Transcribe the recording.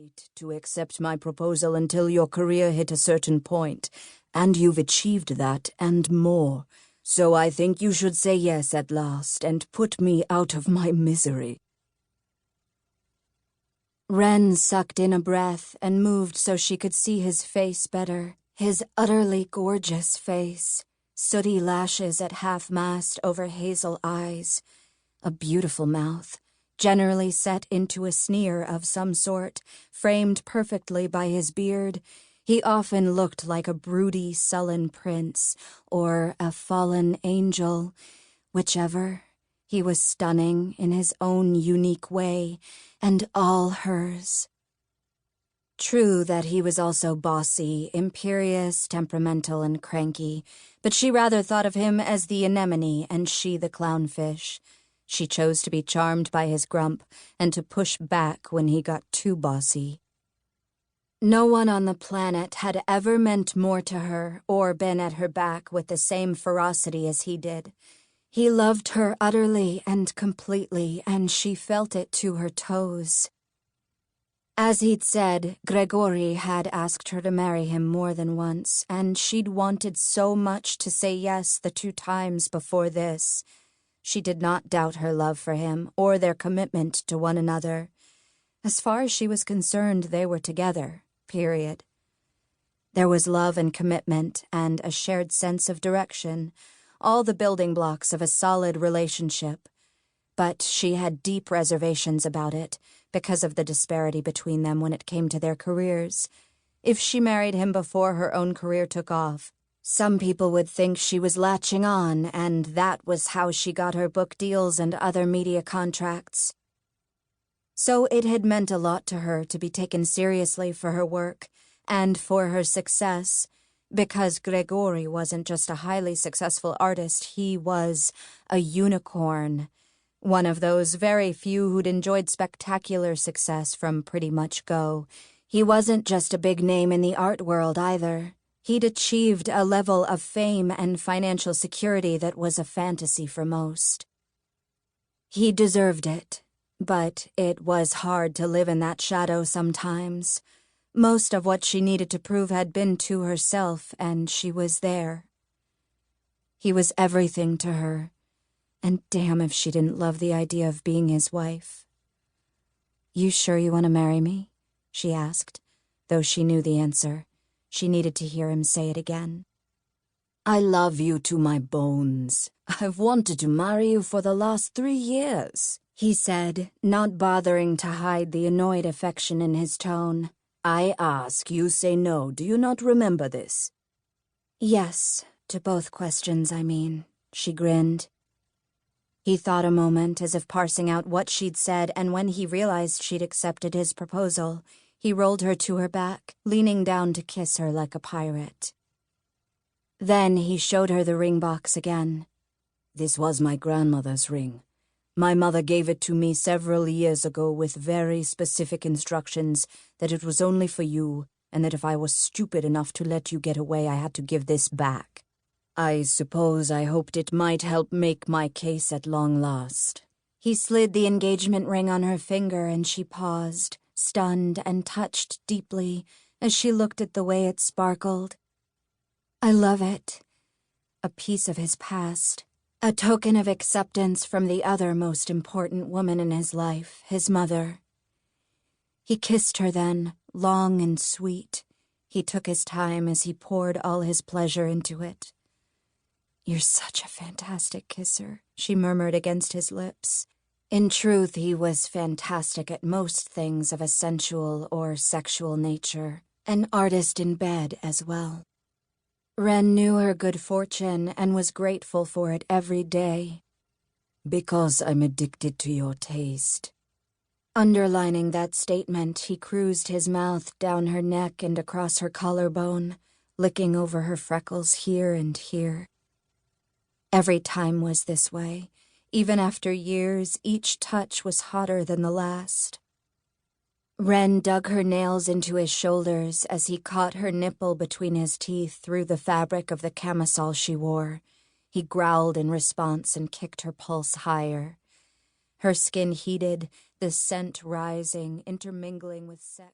right to accept my proposal until your career hit a certain point, and you've achieved that and more. So I think you should say yes at last and put me out of my misery." Wren sucked in a breath and moved so she could see his face better. His utterly gorgeous face, sooty lashes at half-mast over hazel eyes, a beautiful mouth, generally set into a sneer of some sort, framed perfectly by his beard. He often looked like a broody, sullen prince or a fallen angel. Whichever, he was stunning in his own unique way, and all hers. True that he was also bossy, imperious, temperamental, and cranky, but she rather thought of him as the anemone and she the clownfish. She chose to be charmed by his grump and to push back when he got too bossy. No one on the planet had ever meant more to her or been at her back with the same ferocity as he did. He loved her utterly and completely, and she felt it to her toes. As he'd said, Gregori had asked her to marry him more than once, and she'd wanted so much to say yes the 2 times before this. She did not doubt her love for him or their commitment to one another. As far as she was concerned, they were together, period. There was love and commitment and a shared sense of direction, all the building blocks of a solid relationship. But she had deep reservations about it because of the disparity between them when it came to their careers. If she married him before her own career took off, some people would think she was latching on, and that was how she got her book deals and other media contracts. So it had meant a lot to her to be taken seriously for her work and for her success, because Gregori wasn't just a highly successful artist, he was a unicorn, one of those very few who'd enjoyed spectacular success from pretty much go. He wasn't just a big name in the art world either. He'd achieved a level of fame and financial security that was a fantasy for most. He deserved it, but it was hard to live in that shadow sometimes. Most of what she needed to prove had been to herself, and she was there. He was everything to her, and damn if she didn't love the idea of being his wife. "You sure you want to marry me?" she asked, though she knew the answer. She needed to hear him say it again. "I love you to my bones. I've wanted to marry you for the last 3 years, he said, not bothering to hide the annoyed affection in his tone. "I ask, you say no. Do you not remember this?" "Yes, to both questions, I mean," she grinned. He thought a moment, as if parsing out what she'd said, and when he realized she'd accepted his proposal, he rolled her to her back, leaning down to kiss her like a pirate. Then he showed her the ring box again. "This was my grandmother's ring. My mother gave it to me several years ago with very specific instructions that it was only for you, and that if I was stupid enough to let you get away, I had to give this back. I suppose I hoped it might help make my case at long last." He slid the engagement ring on her finger, and she paused, stunned and touched deeply as she looked at the way it sparkled. "I love it." A piece of his past. A token of acceptance from the other most important woman in his life, his mother. He kissed her then, long and sweet. He took his time as he poured all his pleasure into it. "You're such a fantastic kisser," she murmured against his lips. In truth, he was fantastic at most things of a sensual or sexual nature, an artist in bed as well. Wren knew her good fortune and was grateful for it every day. "Because I'm addicted to your taste." Underlining that statement, he cruised his mouth down her neck and across her collarbone, licking over her freckles here and here. Every time was this way. Even after years, each touch was hotter than the last. Wren dug her nails into his shoulders as he caught her nipple between his teeth through the fabric of the camisole she wore. He growled in response and kicked her pulse higher. Her skin heated, the scent rising, intermingling with sex.